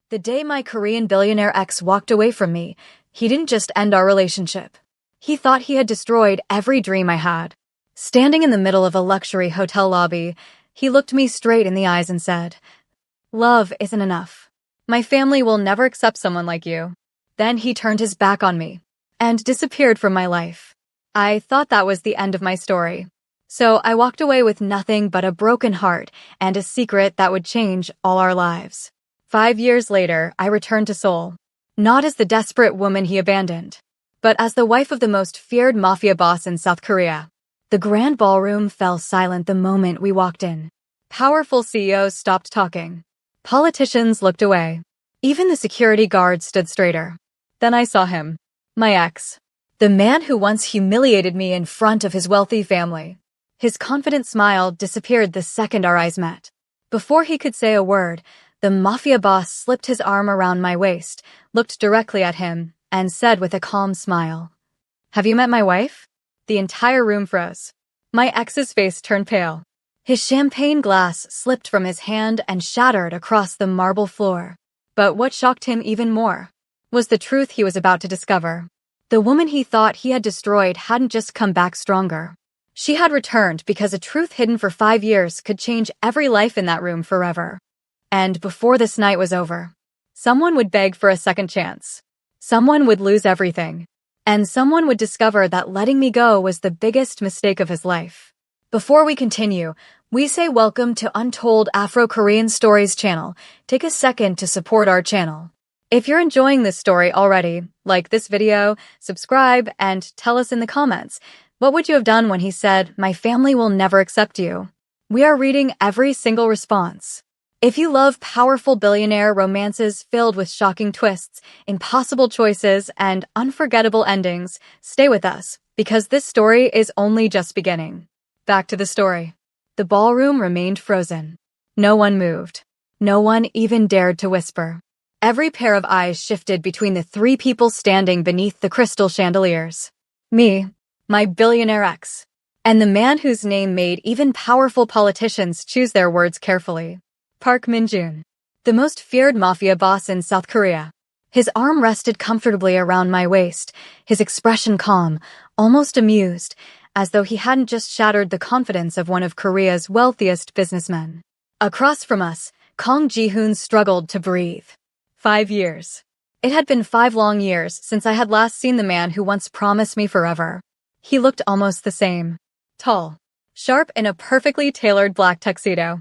The day my Korean billionaire ex walked away from me, he didn't just end our relationship. He thought he had destroyed every dream I had. Standing in the middle of a luxury hotel lobby, he looked me straight in the eyes and said, "Love isn't enough. My family will never accept someone like you." Then he turned his back on me and disappeared from my life. I thought that was the end of my story. So I walked away with nothing but a broken heart and a secret that would change all our lives. 5 years later, I returned to Seoul, not as the desperate woman he abandoned, but as the wife of the most feared mafia boss in South Korea. The grand ballroom fell silent the moment we walked in. Powerful CEOs stopped talking. Politicians looked away. Even the security guards stood straighter. Then I saw him, my ex, the man who once humiliated me in front of his wealthy family. His confident smile disappeared the second our eyes met. Before he could say a word, the mafia boss slipped his arm around my waist, looked directly at him, and said with a calm smile, "Have you met my wife?" The entire room froze. My ex's face turned pale. His champagne glass slipped from his hand and shattered across the marble floor. But what shocked him even more was the truth he was about to discover. The woman he thought he had destroyed hadn't just come back stronger. She had returned because a truth hidden for 5 years could change every life in that room forever. And before this night was over, someone would beg for a second chance. Someone would lose everything. And someone would discover that letting me go was the biggest mistake of his life. Before we continue, we say welcome to Untold Afro-Korean Stories channel. Take a second to support our channel. If you're enjoying this story already, like this video, subscribe, and tell us in the comments, what would you have done when he said, "My family will never accept you"? We are reading every single response. If you love powerful billionaire romances filled with shocking twists, impossible choices, and unforgettable endings, stay with us, because this story is only just beginning. Back to the story. The ballroom remained frozen. No one moved. No one even dared to whisper. Every pair of eyes shifted between the three people standing beneath the crystal chandeliers. Me, my billionaire ex, and the man whose name made even powerful politicians choose their words carefully. Park Min-joon, the most feared mafia boss in South Korea. His arm rested comfortably around my waist, his expression calm, almost amused, as though he hadn't just shattered the confidence of one of Korea's wealthiest businessmen. Across from us, Kang Ji-hoon struggled to breathe. 5 years. It had been 5 long years since I had last seen the man who once promised me forever. He looked almost the same. Tall, sharp in a perfectly tailored black tuxedo.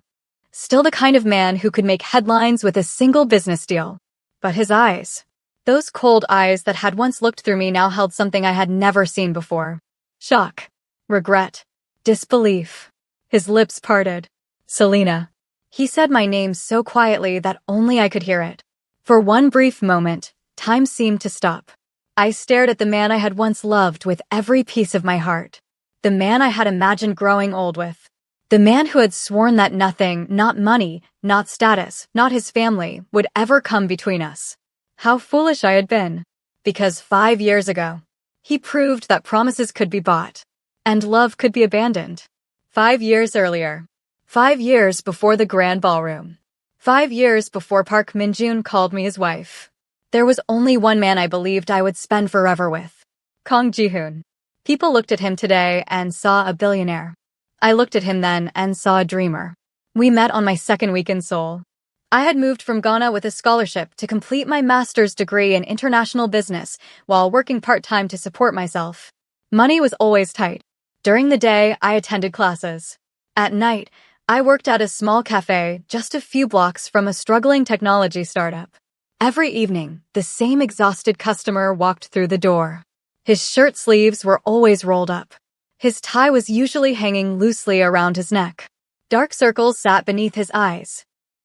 Still the kind of man who could make headlines with a single business deal. But his eyes, those cold eyes that had once looked through me, now held something I had never seen before. Shock, regret, disbelief. His lips parted. "Selena." He said my name so quietly that only I could hear it. For one brief moment, time seemed to stop. I stared at the man I had once loved with every piece of my heart. The man I had imagined growing old with. The man who had sworn that nothing, not money, not status, not his family, would ever come between us. How foolish I had been. Because 5 years ago, he proved that promises could be bought, and love could be abandoned. 5 years earlier. 5 years before the grand ballroom. 5 years before Park Min-joon called me his wife. There was only one man I believed I would spend forever with. Kang Ji-hoon. People looked at him today and saw a billionaire. I looked at him then and saw a dreamer. We met on my second week in Seoul. I had moved from Ghana with a scholarship to complete my master's degree in international business while working part-time to support myself. Money was always tight. During the day, I attended classes. At night, I worked at a small cafe just a few blocks from a struggling technology startup. Every evening, the same exhausted customer walked through the door. His shirt sleeves were always rolled up. His tie was usually hanging loosely around his neck. Dark circles sat beneath his eyes.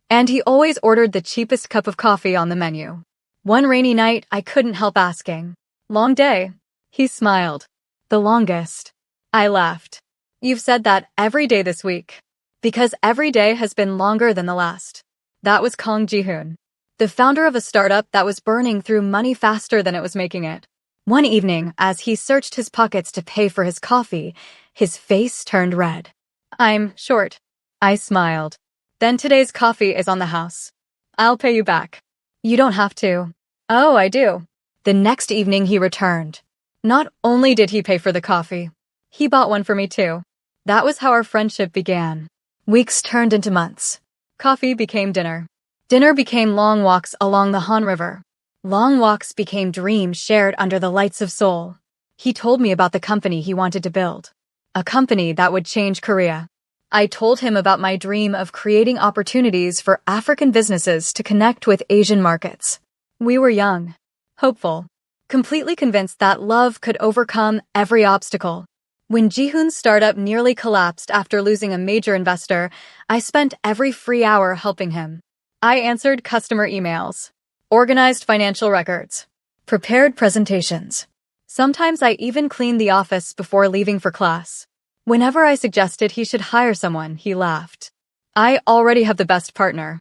And he always ordered the cheapest cup of coffee on the menu. One rainy night, I couldn't help asking, "Long day?" He smiled. "The longest." I laughed. "You've said that every day this week. Because every day has been longer than the last." That was Kang Ji-hoon, the founder of a startup that was burning through money faster than it was making it. One evening, as he searched his pockets to pay for his coffee, his face turned red. "I'm short." I smiled. "Then today's coffee is on the house. I'll pay you back." You don't have to. Oh, I do. The next evening he returned. Not only did he pay for the coffee, he bought one for me too. That was how our friendship began. Weeks turned into months. Coffee became dinner. Dinner became long walks along the Han River. Long walks became dreams shared under the lights of Seoul. He told me about the company he wanted to build. A company that would change Korea. I told him about my dream of creating opportunities for African businesses to connect with Asian markets. We were young, hopeful, completely convinced that love could overcome every obstacle. When Jihoon's startup nearly collapsed after losing a major investor, I spent every free hour helping him. I answered customer emails, organized financial records, prepared presentations. Sometimes I even cleaned the office before leaving for class. Whenever I suggested he should hire someone, he laughed. I already have the best partner.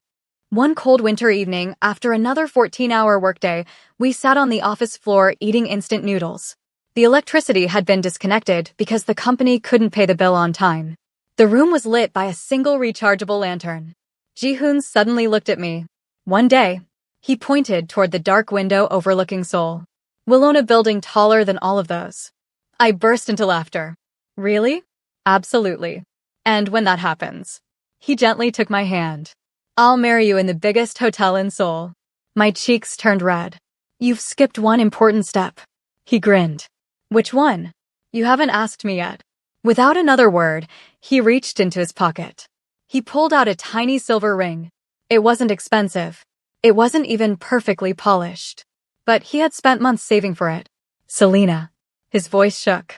One cold winter evening, after another 14-hour workday, we sat on the office floor eating instant noodles. The electricity had been disconnected because the company couldn't pay the bill on time. The room was lit by a single rechargeable lantern. Jihoon suddenly looked at me. One day, he pointed toward the dark window overlooking Seoul. We'll own a building taller than all of those. I burst into laughter. Really? Absolutely. And when that happens, he gently took my hand. I'll marry you in the biggest hotel in Seoul. My cheeks turned red. You've skipped one important step. He grinned. Which one? You haven't asked me yet. Without another word, he reached into his pocket. He pulled out a tiny silver ring. It wasn't expensive. It wasn't even perfectly polished. But he had spent months saving for it. Selena. His voice shook.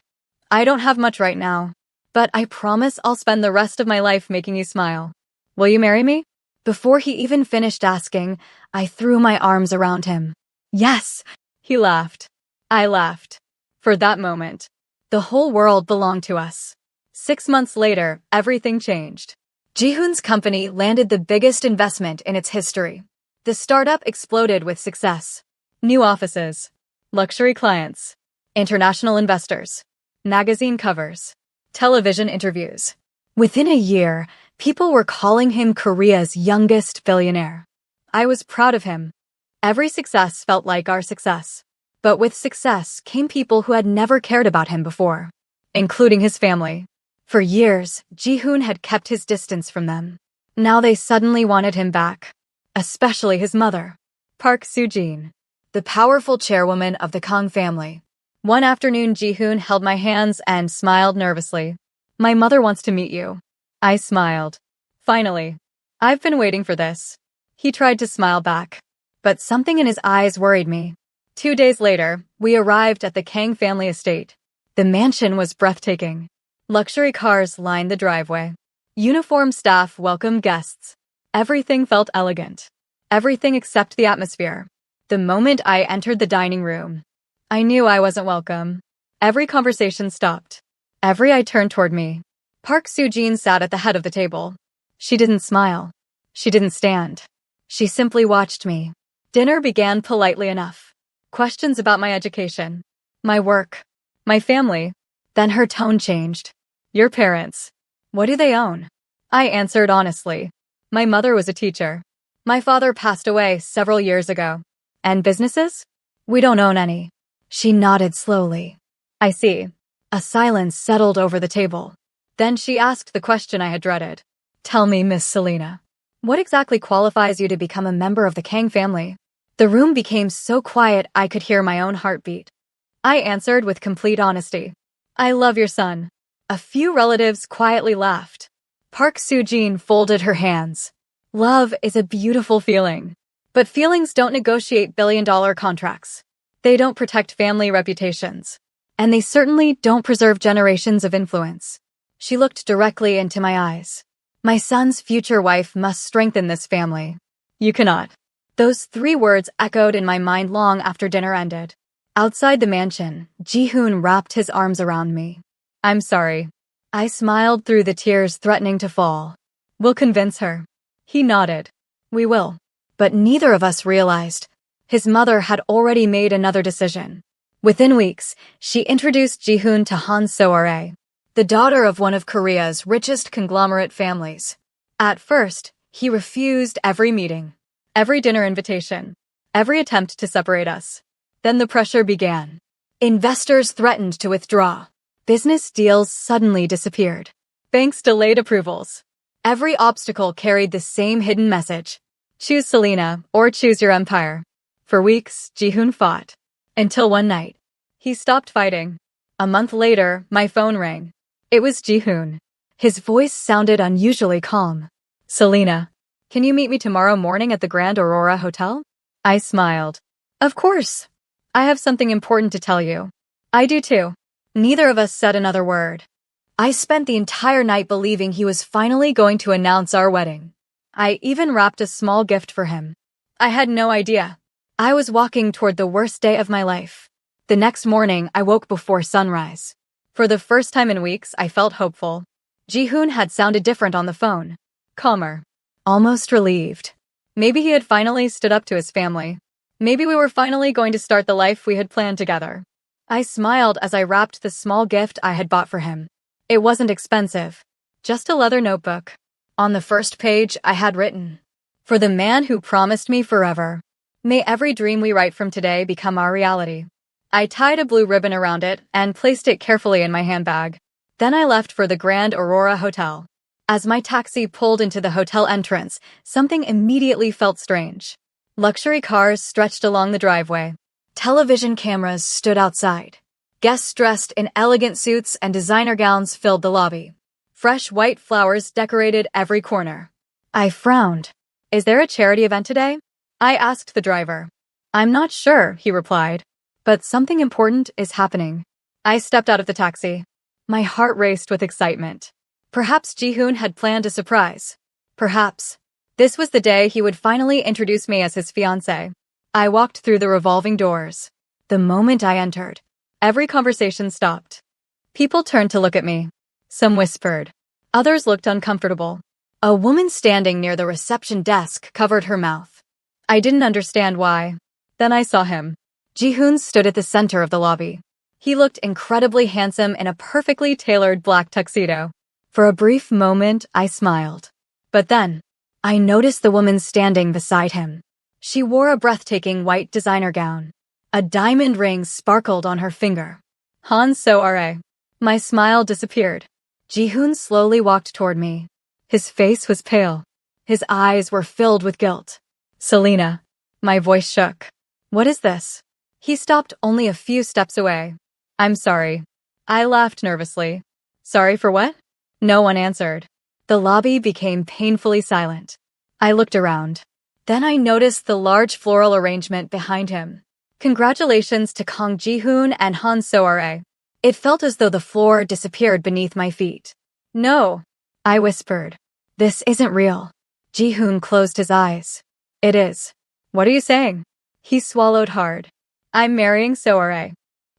I don't have much right now, but I promise I'll spend the rest of my life making you smile. Will you marry me? Before he even finished asking, I threw my arms around him. Yes, he laughed. I laughed. For that moment, the whole world belonged to us. 6 months later, everything changed. Jihoon's company landed the biggest investment in its history. The startup exploded with success. New offices, luxury clients, international investors, magazine covers, television interviews. Within a year, people were calling him Korea's youngest billionaire. I was proud of him. Every success felt like our success. But with success came people who had never cared about him before, including his family. For years, Jihoon had kept his distance from them. Now they suddenly wanted him back, especially his mother, Park Soo-jin, the powerful chairwoman of the Kang family. One afternoon, Jihoon held my hands and smiled nervously. My mother wants to meet you. I smiled. Finally. I've been waiting for this. He tried to smile back, but something in his eyes worried me. 2 days later, we arrived at the Kang family estate. The mansion was breathtaking. Luxury cars lined the driveway. Uniformed staff welcomed guests. Everything felt elegant. Everything except the atmosphere. The moment I entered the dining room, I knew I wasn't welcome. Every conversation stopped. Every eye turned toward me. Park Soo-jin sat at the head of the table. She didn't smile. She didn't stand. She simply watched me. Dinner began politely enough. Questions about my education, my work, my family. Then her tone changed. Your parents. What do they own? I answered honestly. My mother was a teacher. My father passed away several years ago. And businesses? We don't own any. She nodded slowly. I see. A silence settled over the table. Then she asked the question I had dreaded. Tell me, Miss Selena, what exactly qualifies you to become a member of the Kang family? The room became so quiet I could hear my own heartbeat. I answered with complete honesty. I love your son. A few relatives quietly laughed. Park Soo-jin folded her hands. Love is a beautiful feeling. But feelings don't negotiate billion-dollar contracts. They don't protect family reputations. And they certainly don't preserve generations of influence. She looked directly into my eyes. My son's future wife must strengthen this family. You cannot. Those 3 words echoed in my mind long after dinner ended. Outside the mansion, Jihoon wrapped his arms around me. I'm sorry. I smiled through the tears threatening to fall. We'll convince her. He nodded. We will. But neither of us realized. His mother had already made another decision. Within weeks, she introduced Jihoon to Han So-rae, the daughter of one of Korea's richest conglomerate families. At first, he refused every meeting, every dinner invitation. every attempt to separate us. Then the pressure began. Investors threatened to withdraw. Business deals suddenly disappeared. Banks delayed approvals. Every obstacle carried the same hidden message. Choose Selena or choose your empire. For weeks, Ji-hoon fought. Until one night, he stopped fighting. A month later, my phone rang. It was Ji-hoon. His voice sounded unusually calm. Selena, can you meet me tomorrow morning at the Grand Aurora Hotel? I smiled. Of course. I have something important to tell you. I do too. Neither of us said another word. I spent the entire night believing he was finally going to announce our wedding. I even wrapped a small gift for him. I had no idea. I was walking toward the worst day of my life. The next morning, I woke before sunrise. For the first time in weeks, I felt hopeful. Ji-hoon had sounded different on the phone. Calmer. Almost relieved. Maybe he had finally stood up to his family. Maybe we were finally going to start the life we had planned together. I smiled as I wrapped the small gift I had bought for him. It wasn't expensive. Just a leather notebook. On the first page, I had written, "For the man who promised me forever. May every dream we write from today become our reality." I tied a blue ribbon around it and placed it carefully in my handbag. Then I left for the Grand Aurora Hotel. As my taxi pulled into the hotel entrance, something immediately felt strange. Luxury cars stretched along the driveway. Television cameras stood outside. Guests dressed in elegant suits and designer gowns filled the lobby. Fresh white flowers decorated every corner. I frowned. Is there a charity event today? I asked the driver. I'm not sure, he replied. But something important is happening. I stepped out of the taxi. My heart raced with excitement. Perhaps Ji-hoon had planned a surprise. Perhaps this was the day he would finally introduce me as his fiancée. I walked through the revolving doors. The moment I entered, every conversation stopped. People turned to look at me. Some whispered. Others looked uncomfortable. A woman standing near the reception desk covered her mouth. I didn't understand why. Then I saw him. Ji-hoon stood at the center of the lobby. He looked incredibly handsome in a perfectly tailored black tuxedo. For a brief moment, I smiled. But then, I noticed the woman standing beside him. She wore a breathtaking white designer gown. A diamond ring sparkled on her finger. Han So-ra. My smile disappeared. Ji-hoon slowly walked toward me. His face was pale. His eyes were filled with guilt. Selena. My voice shook. What is this? He stopped only a few steps away. I'm sorry. I laughed nervously. Sorry for what? No one answered. The lobby became painfully silent. I looked around. Then I noticed the large floral arrangement behind him. Congratulations to Kang Ji-hoon and Han So-ra. It felt as though the floor disappeared beneath my feet. No, I whispered. This isn't real. Ji-hoon closed his eyes. It is. What are you saying? He swallowed hard. I'm marrying So-ra.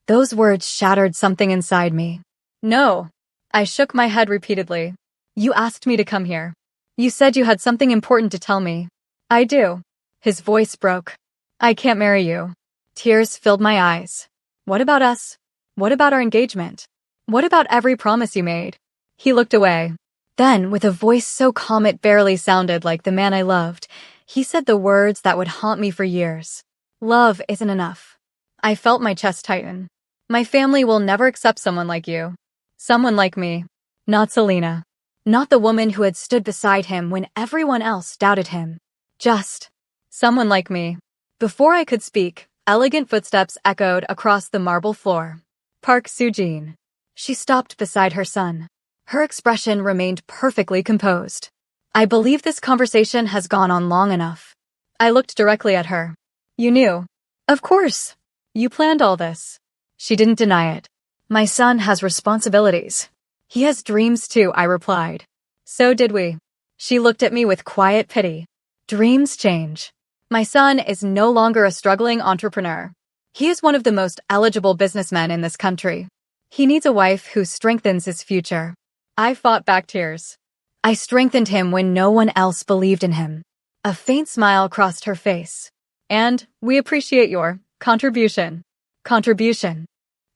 Those words shattered something inside me. No. I shook my head repeatedly. You asked me to come here. You said you had something important to tell me. I do. His voice broke. I can't marry you. Tears filled my eyes. What about us? What about our engagement? What about every promise you made? He looked away. Then, with a voice so calm it barely sounded like the man I loved, he said the words that would haunt me for years. Love isn't enough. I felt my chest tighten. My family will never accept someone like you. Someone like me. Not Selena. Not the woman who had stood beside him when everyone else doubted him. Just someone like me. Before I could speak, elegant footsteps echoed across the marble floor. Park Soo-jin. She stopped beside her son. Her expression remained perfectly composed. I believe this conversation has gone on long enough. I looked directly at her. You knew. Of course. You planned all this. She didn't deny it. My son has responsibilities. He has dreams too, I replied. So did we. She looked at me with quiet pity. Dreams change. My son is no longer a struggling entrepreneur. He is one of the most eligible businessmen in this country. He needs a wife who strengthens his future. I fought back tears. I strengthened him when no one else believed in him. A faint smile crossed her face. And we appreciate your contribution. Contribution.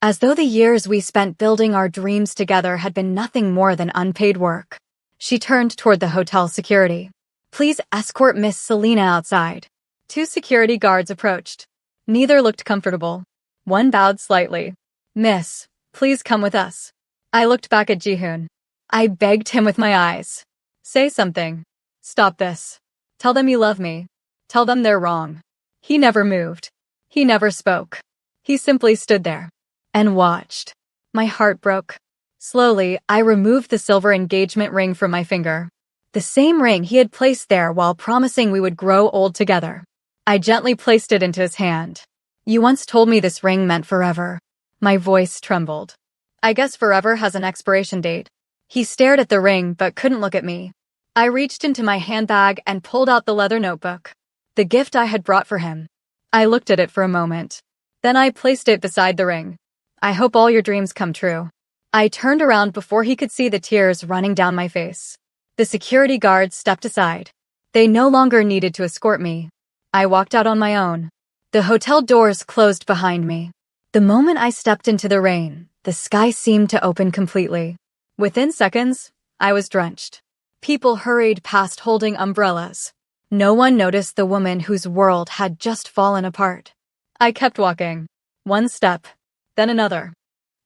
As though the years we spent building our dreams together had been nothing more than unpaid work. She turned toward the hotel security. Please escort Miss Selena outside. Two security guards approached. Neither looked comfortable. One bowed slightly. "Miss, please come with us." I looked back at Jihoon. I begged him with my eyes. "Say something. Stop this. Tell them you love me. Tell them they're wrong." He never moved. He never spoke. He simply stood there and watched. My heart broke. Slowly, I removed the silver engagement ring from my finger. The same ring he had placed there while promising we would grow old together. I gently placed it into his hand. "You once told me this ring meant forever." My voice trembled. "I guess forever has an expiration date." He stared at the ring but couldn't look at me. I reached into my handbag and pulled out the leather notebook, the gift I had brought for him. I looked at it for a moment. Then I placed it beside the ring. "I hope all your dreams come true." I turned around before he could see the tears running down my face. The security guards stepped aside. They no longer needed to escort me. I walked out on my own. The hotel doors closed behind me. The moment I stepped into the rain, the sky seemed to open completely. Within seconds, I was drenched. People hurried past holding umbrellas. No one noticed the woman whose world had just fallen apart. I kept walking. One step, then another.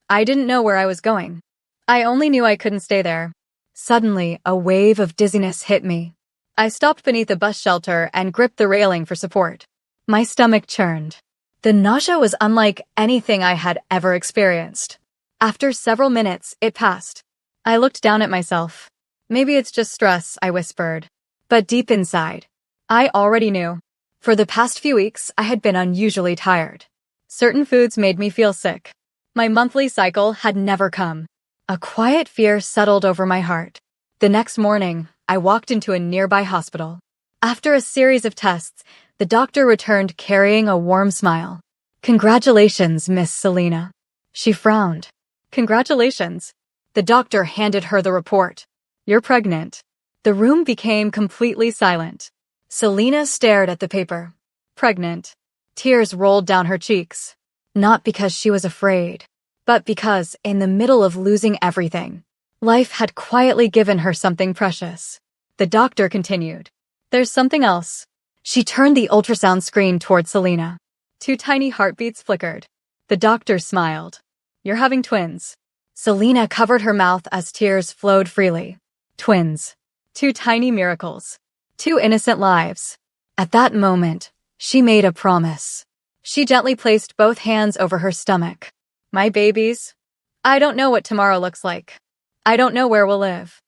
I didn't know where I was going. I only knew I couldn't stay there. Suddenly, a wave of dizziness hit me. I stopped beneath a bus shelter and gripped the railing for support. My stomach churned. The nausea was unlike anything I had ever experienced. After several minutes, it passed. I looked down at myself. "Maybe it's just stress," I whispered. But deep inside, I already knew. For the past few weeks, I had been unusually tired. Certain foods made me feel sick. My monthly cycle had never come. A quiet fear settled over my heart. The next morning, I walked into a nearby hospital. After a series of tests, the doctor returned carrying a warm smile. "Congratulations, Miss Selena." She frowned. "Congratulations." The doctor handed her the report. "You're pregnant." The room became completely silent. Selena stared at the paper. Pregnant. Tears rolled down her cheeks. Not because she was afraid, but because, in the middle of losing everything, life had quietly given her something precious. The doctor continued. "There's something else." She turned the ultrasound screen toward Selena. Two tiny heartbeats flickered. The doctor smiled. "You're having twins." Selena covered her mouth as tears flowed freely. Twins. Two tiny miracles. Two innocent lives. At that moment, she made a promise. She gently placed both hands over her stomach. "My babies, I don't know what tomorrow looks like. I don't know where we'll live.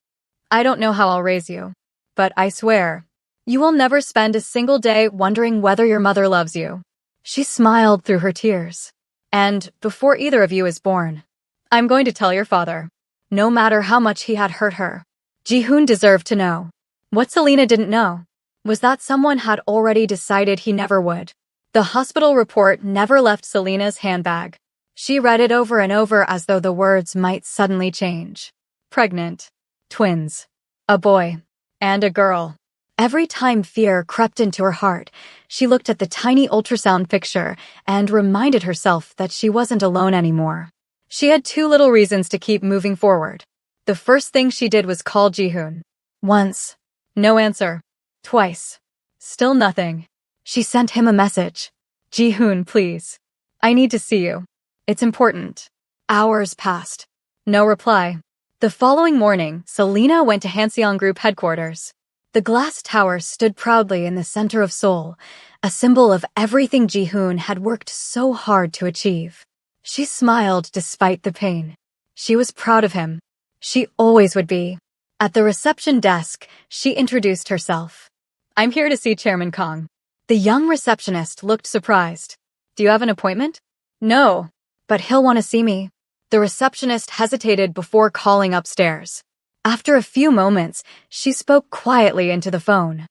I don't know how I'll raise you. But I swear, you will never spend a single day wondering whether your mother loves you." She smiled through her tears. "And before either of you is born, I'm going to tell your father. No matter how much he had hurt her, Jihoon deserved to know." What Selena didn't know was that someone had already decided he never would. The hospital report never left Selena's handbag. She read it over and over as though the words might suddenly change. Pregnant. Twins. A boy. And a girl. Every time fear crept into her heart, she looked at the tiny ultrasound picture and reminded herself that she wasn't alone anymore. She had two little reasons to keep moving forward. The first thing she did was call Jihoon. Once. No answer. Twice. Still nothing. She sent him a message. "Jihoon, please. I need to see you. It's important." Hours passed. No reply. The following morning, Selena went to Hanseong Group headquarters. The glass tower stood proudly in the center of Seoul, a symbol of everything Jihoon had worked so hard to achieve. She smiled despite the pain. She was proud of him. She always would be. At the reception desk, she introduced herself. "I'm here to see Chairman Kong." The young receptionist looked surprised. "Do you have an appointment?" "No, but he'll want to see me." The receptionist hesitated before calling upstairs. After a few moments, she spoke quietly into the phone.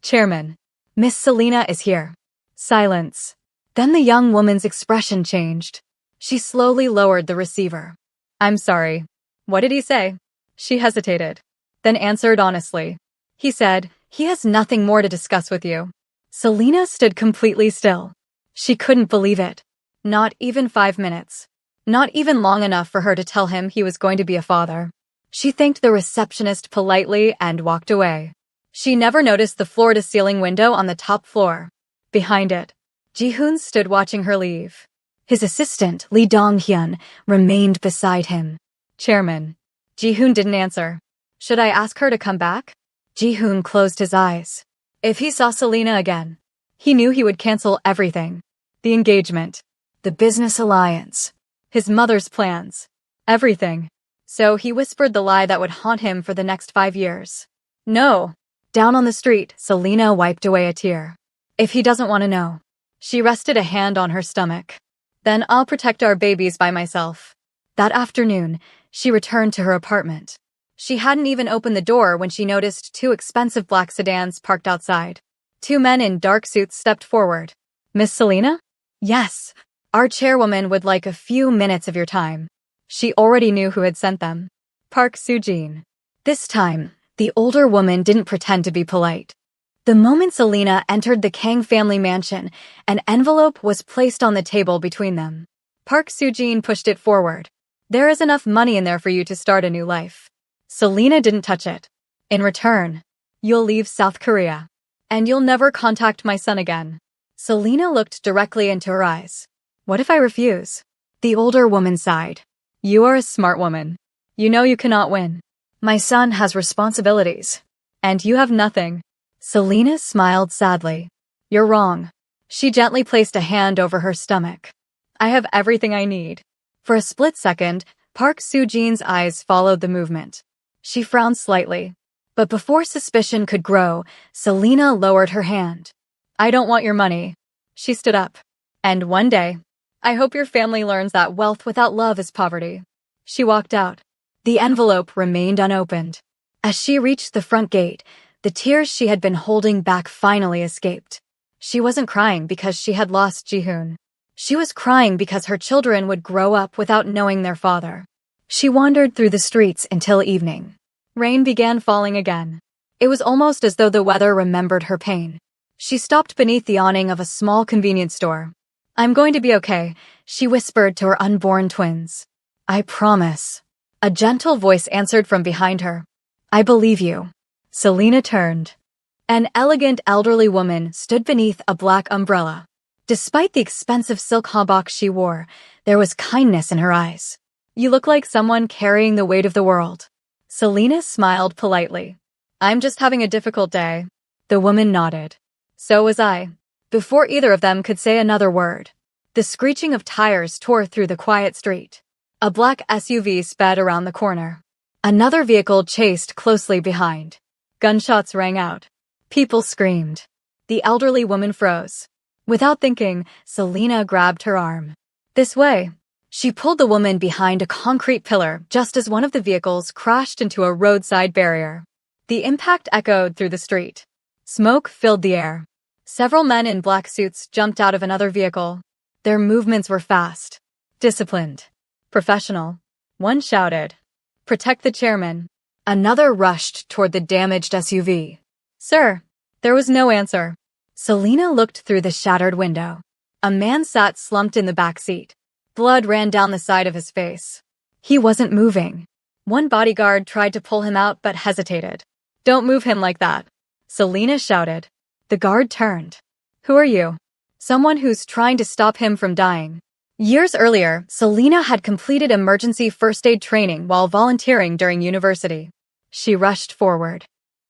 "Chairman, Miss Selena is here." Silence. Then the young woman's expression changed. She slowly lowered the receiver. "I'm sorry. What did he say?" She hesitated, then answered honestly. "He said, he has nothing more to discuss with you." Selena stood completely still. She couldn't believe it. Not even 5 minutes. Not even long enough for her to tell him he was going to be a father. She thanked the receptionist politely and walked away. She never noticed the floor-to-ceiling window on the top floor. Behind it, Ji-hoon stood watching her leave. His assistant, Lee Dong-hyun, remained beside him. Chairman. Ji-hoon didn't answer. Should I ask her to come back? Ji-hoon closed his eyes. If he saw Selena again, he knew he would cancel everything. The engagement, the business alliance, his mother's plans, everything. So he whispered the lie that would haunt him for the next 5 years. No. Down on the street, Selena wiped away a tear. If he doesn't want to know. She rested a hand on her stomach. Then I'll protect our babies by myself. That afternoon, she returned to her apartment. She hadn't even opened the door when she noticed 2 expensive black sedans parked outside. 2 men in dark suits stepped forward. Miss Selena? Yes. Our chairwoman would like a few minutes of your time. She already knew who had sent them. Park Soo-jin. This time, the older woman didn't pretend to be polite. The moment Selena entered the Kang family mansion, an envelope was placed on the table between them. Park Soo-jin pushed it forward. There is enough money in there for you to start a new life. Selena didn't touch it. In return, you'll leave South Korea. And you'll never contact my son again. Selena looked directly into her eyes. What if I refuse? The older woman sighed. You are a smart woman. You know you cannot win. My son has responsibilities. And you have nothing. Selena smiled sadly. You're wrong. She gently placed a hand over her stomach. I have everything I need. For a split second, Park Soo-jin's eyes followed the movement. She frowned slightly. But before suspicion could grow, Selena lowered her hand. I don't want your money. She stood up. And one day, I hope your family learns that wealth without love is poverty. She walked out. The envelope remained unopened. As she reached the front gate, the tears she had been holding back finally escaped. She wasn't crying because she had lost Ji-hoon. She was crying because her children would grow up without knowing their father. She wandered through the streets until evening. Rain began falling again. It was almost as though the weather remembered her pain. She stopped beneath the awning of a small convenience store. I'm going to be okay, she whispered to her unborn twins. I promise. A gentle voice answered from behind her. I believe you. Selena turned. An elegant elderly woman stood beneath a black umbrella. Despite the expensive silk hanbok she wore, there was kindness in her eyes. You look like someone carrying the weight of the world. Selena smiled politely. I'm just having a difficult day. The woman nodded. So was I. Before either of them could say another word, the screeching of tires tore through the quiet street. A black SUV sped around the corner. Another vehicle chased closely behind. Gunshots rang out. People screamed. The elderly woman froze. Without thinking, Selena grabbed her arm. This way. She pulled the woman behind a concrete pillar just as one of the vehicles crashed into a roadside barrier. The impact echoed through the street. Smoke filled the air. Several men in black suits jumped out of another vehicle. Their movements were fast, disciplined, professional. One shouted, "Protect the chairman." Another rushed toward the damaged SUV. Sir, there was no answer. Selena looked through the shattered window. A man sat slumped in the back seat. Blood ran down the side of his face. He wasn't moving. One bodyguard tried to pull him out but hesitated. Don't move him like that. Selena shouted. The guard turned. Who are you? Someone who's trying to stop him from dying. Years earlier, Selena had completed emergency first aid training while volunteering during university. She rushed forward.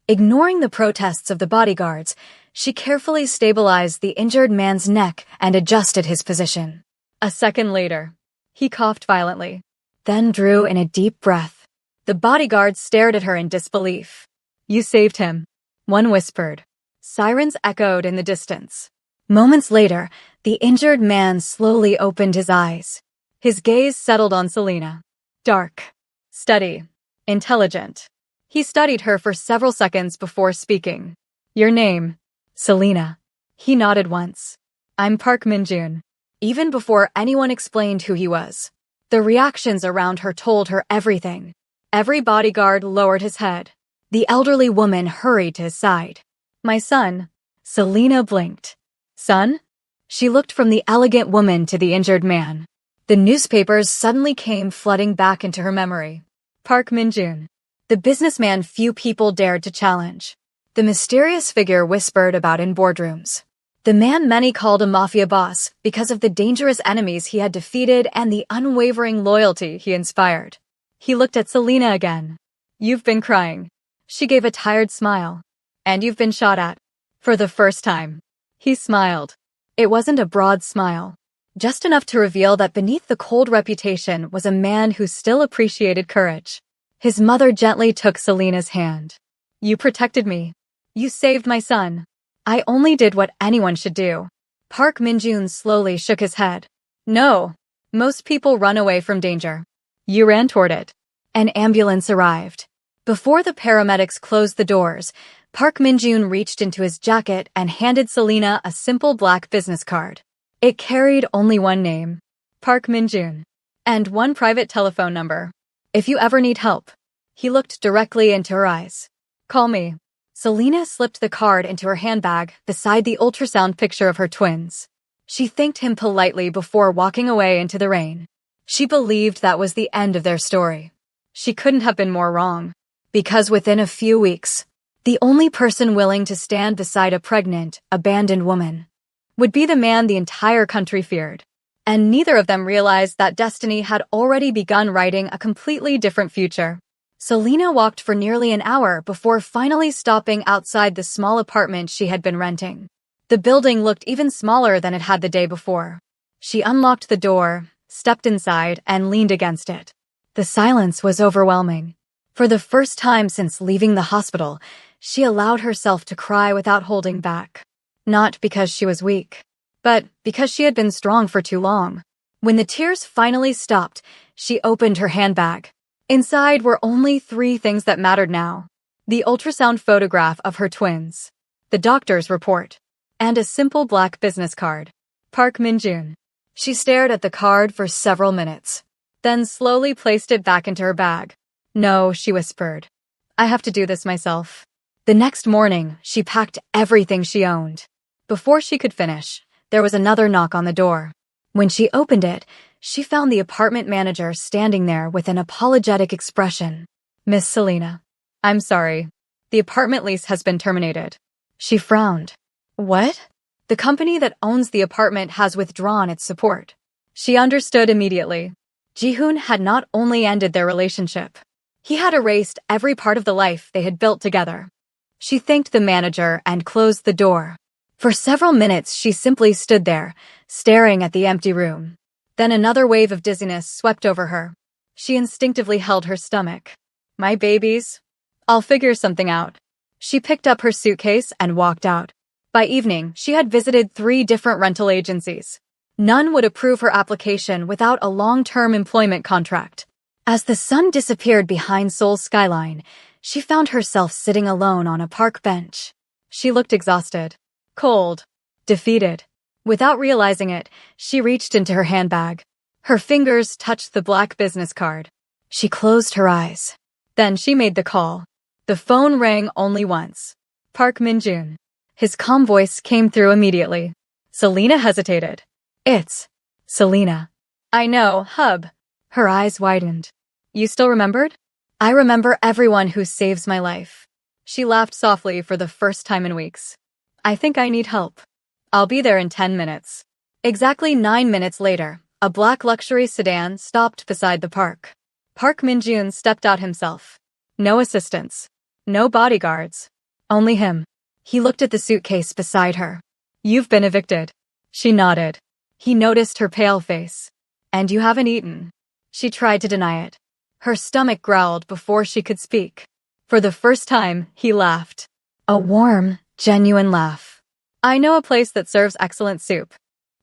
Ignoring the protests of the bodyguards, she carefully stabilized the injured man's neck and adjusted his position. A second later, he coughed violently, then drew in a deep breath. The bodyguards stared at her in disbelief. You saved him, one whispered. Sirens echoed in the distance. Moments later, the injured man slowly opened his eyes. His gaze settled on Selena. Dark, steady, intelligent. He studied her for several seconds before speaking. Your name? Selena. He nodded once. I'm Park Min-jun. Even before anyone explained who he was, the reactions around her told her everything. Every bodyguard lowered his head. The elderly woman hurried to his side. My son. Selena blinked. Son? She looked from the elegant woman to the injured man. The newspapers suddenly came flooding back into her memory. Park Min-jun. The businessman few people dared to challenge. The mysterious figure whispered about in boardrooms. The man many called a mafia boss because of the dangerous enemies he had defeated and the unwavering loyalty he inspired. He looked at Selena again. "You've been crying." She gave a tired smile. "And you've been shot at." For the first time. He smiled. It wasn't a broad smile. Just enough to reveal that beneath the cold reputation was a man who still appreciated courage. His mother gently took Selena's hand. "You protected me. You saved my son. I only did what anyone should do." Park Min-joon slowly shook his head. "No. Most people run away from danger. You ran toward it." An ambulance arrived. Before the paramedics closed the doors, Park Min-joon reached into his jacket and handed Selena a simple black business card. It carried only one name, Park Min-joon, and one private telephone number. "If you ever need help." He looked directly into her eyes. "Call me." Selena slipped the card into her handbag beside the ultrasound picture of her twins. She thanked him politely before walking away into the rain. She believed that was the end of their story. She couldn't have been more wrong. Because within a few weeks, the only person willing to stand beside a pregnant, abandoned woman would be the man the entire country feared. And neither of them realized that destiny had already begun writing a completely different future. Selena walked for nearly an hour before finally stopping outside the small apartment she had been renting. The building looked even smaller than it had the day before. She unlocked the door, stepped inside, and leaned against it. The silence was overwhelming. For the first time since leaving the hospital, she allowed herself to cry without holding back. Not because she was weak, but because she had been strong for too long. When the tears finally stopped, she opened her handbag. Inside were only 3 things that mattered now: the ultrasound photograph of her twins, the doctor's report, and a simple black business card. Park Min-joon. She stared at the card for several minutes, then slowly placed it back into her bag. "No," she whispered. "I have to do this myself." The next morning, she packed everything she owned. Before she could finish, there was another knock on the door. When she opened it, she found the apartment manager standing there with an apologetic expression. "Miss Selena, I'm sorry. The apartment lease has been terminated." She frowned. "What?" "The company that owns the apartment has withdrawn its support." She understood immediately. Ji-hoon had not only ended their relationship, he had erased every part of the life they had built together. She thanked the manager and closed the door. For several minutes, she simply stood there, staring at the empty room. Then another wave of dizziness swept over her. She instinctively held her stomach. "My babies? I'll figure something out." She picked up her suitcase and walked out. By evening, she had visited 3 different rental agencies. None would approve her application without a long-term employment contract. As the sun disappeared behind Seoul's skyline, she found herself sitting alone on a park bench. She looked exhausted, cold, defeated. Without realizing it, she reached into her handbag. Her fingers touched the black business card. She closed her eyes. Then she made the call. The phone rang only once. Park Min-joon. His calm voice came through immediately. Selena hesitated. "It's Selena." "I know, hub." Her eyes widened. "You still remembered?" "I remember everyone who saves my life." She laughed softly for the first time in weeks. "I think I need help. I'll be there in 10 minutes. Exactly 9 minutes later, a black luxury sedan stopped beside the park. Park Min-joon stepped out himself. No assistants. No bodyguards. Only him. He looked at the suitcase beside her. "You've been evicted." She nodded. He noticed her pale face. "And you haven't eaten." She tried to deny it. Her stomach growled before she could speak. For the first time, he laughed. A warm, genuine laugh. "I know a place that serves excellent soup."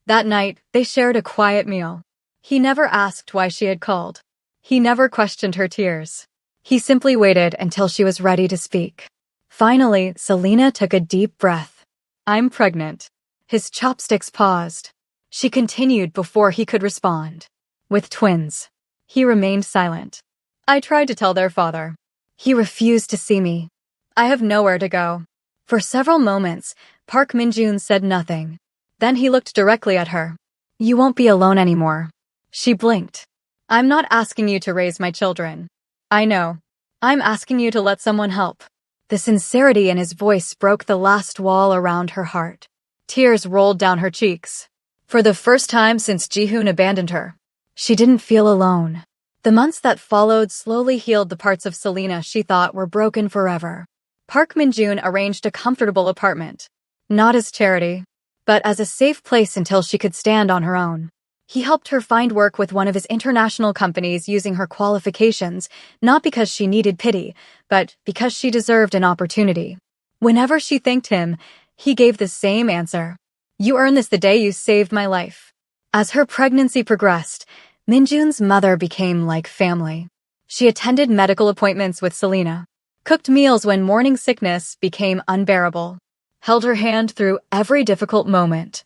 That night, they shared a quiet meal. He never asked why she had called. He never questioned her tears. He simply waited until she was ready to speak. Finally, Selena took a deep breath. "I'm pregnant." His chopsticks paused. She continued before he could respond. "With twins." He remained silent. "I tried to tell their father. He refused to see me. I have nowhere to go." For several moments, Park Min-joon said nothing. Then he looked directly at her. "You won't be alone anymore." She blinked. "I'm not asking you to raise my children. I know. I'm asking you to let someone help." The sincerity in his voice broke the last wall around her heart. Tears rolled down her cheeks. For the first time since Jihoon abandoned her, she didn't feel alone. The months that followed slowly healed the parts of Selena she thought were broken forever. Park Min-joon arranged a comfortable apartment, not as charity, but as a safe place until she could stand on her own. He helped her find work with one of his international companies using her qualifications, not because she needed pity, but because she deserved an opportunity. Whenever she thanked him, he gave the same answer. "You earned this the day you saved my life." As her pregnancy progressed, Min-joon's mother became like family. She attended medical appointments with Selena, cooked meals when morning sickness became unbearable, held her hand through every difficult moment.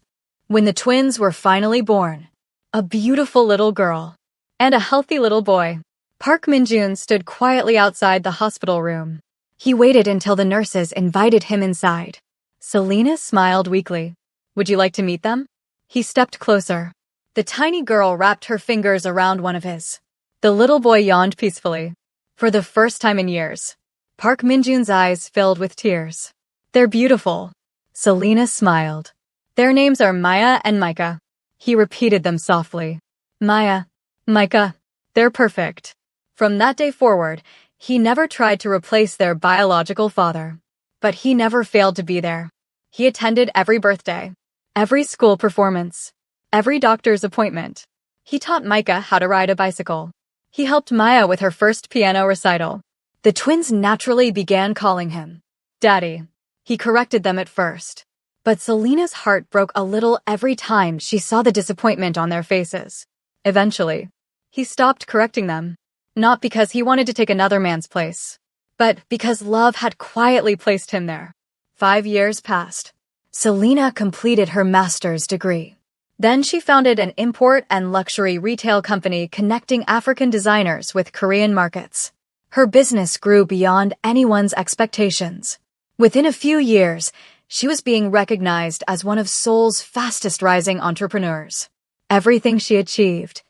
When the twins were finally born, a beautiful little girl and a healthy little boy, Park Min-joon stood quietly outside the hospital room. He waited until the nurses invited him inside. Selena smiled weakly. "Would you like to meet them?" He stepped closer. The tiny girl wrapped her fingers around one of his. The little boy yawned peacefully. For the first time in years, Park Min-joon's eyes filled with tears. "They're beautiful." Selena smiled. "Their names are Maya and Micah." He repeated them softly. "Maya, Micah, they're perfect." From that day forward, he never tried to replace their biological father. But he never failed to be there. He attended every birthday, every school performance, every doctor's appointment. He taught Micah how to ride a bicycle. He helped Maya with her first piano recital. The twins naturally began calling him Daddy. He corrected them at first, but Selena's heart broke a little every time she saw the disappointment on their faces. Eventually, he stopped correcting them, not because he wanted to take another man's place, but because love had quietly placed him there. 5 years passed. Selena completed her master's degree. Then she founded an import and luxury retail company connecting African designers with Korean markets. Her business grew beyond anyone's expectations. Within a few years, she was being recognized as one of Seoul's fastest-rising entrepreneurs. Everything she achieved,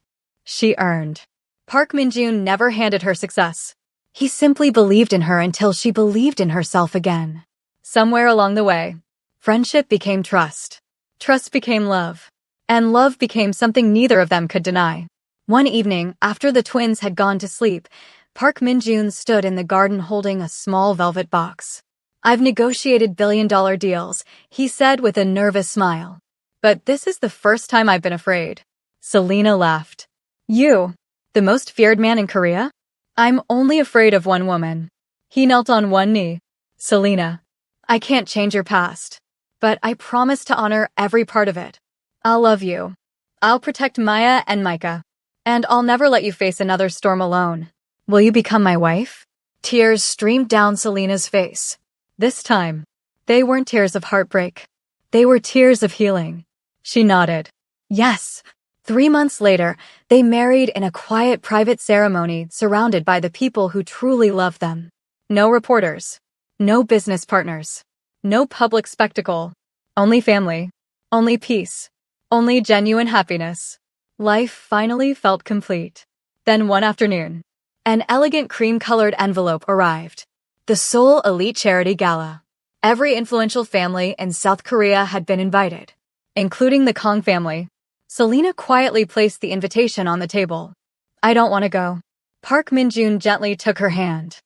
she earned. Park Min-joon never handed her success. He simply believed in her until she believed in herself again. Somewhere along the way, friendship became trust. Trust became love. And love became something neither of them could deny. One evening, after the twins had gone to sleep, Park Min-joon stood in the garden holding a small velvet box. "I've negotiated billion-dollar deals," he said with a nervous smile. "But this is the first time I've been afraid." Selena laughed. "You, the most feared man in Korea? I'm only afraid of one woman." He knelt on one knee. "Selena, I can't change your past, but I promise to honor every part of it. I'll love you. I'll protect Maya and Micah. And I'll never let you face another storm alone. Will you become my wife?" Tears streamed down Selena's face. This time, they weren't tears of heartbreak. They were tears of healing. She nodded. Yes. 3 months later, they married in a quiet private ceremony surrounded by the people who truly loved them. No reporters. No business partners. No public spectacle. Only family. Only peace. Only genuine happiness. Life finally felt complete. Then one afternoon, an elegant cream-colored envelope arrived. The Seoul Elite Charity Gala. Every influential family in South Korea had been invited, including the Kong family. Selena quietly placed the invitation on the table. "I don't want to go." Park Min-joon gently took her hand.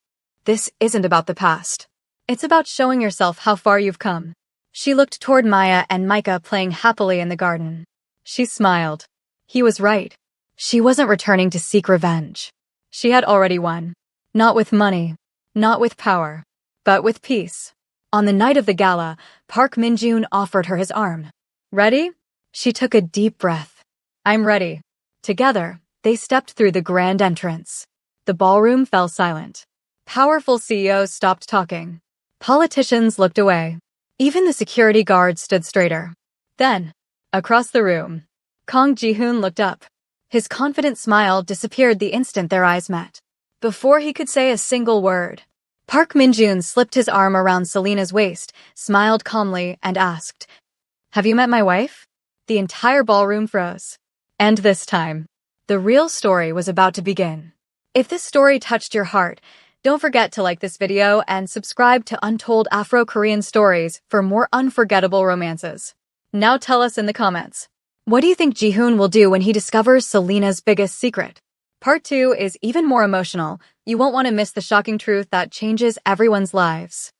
"This isn't about the past. It's about showing yourself how far you've come." She looked toward Maya and Micah playing happily in the garden. She smiled. He was right. She wasn't returning to seek revenge. She had already won. Not with money, not with power, but with peace. On the night of the gala, Park Min-joon offered her his arm. "Ready?" She took a deep breath. "I'm ready." Together, they stepped through the grand entrance. The ballroom fell silent. Powerful CEOs stopped talking. Politicians looked away. Even the security guards stood straighter. Then, across the room, Kong Ji-hoon looked up. His confident smile disappeared the instant their eyes met. Before he could say a single word, Park Min-joon slipped his arm around Selena's waist, smiled calmly, and asked, "Have you met my wife?" The entire ballroom froze. And this time, the real story was about to begin. If this story touched your heart, don't forget to like this video and subscribe to Untold Afro-Korean Stories for more unforgettable romances. Now tell us in the comments. What do you think Jihoon will do when he discovers Selena's biggest secret? Part 2 is even more emotional. You won't want to miss the shocking truth that changes everyone's lives.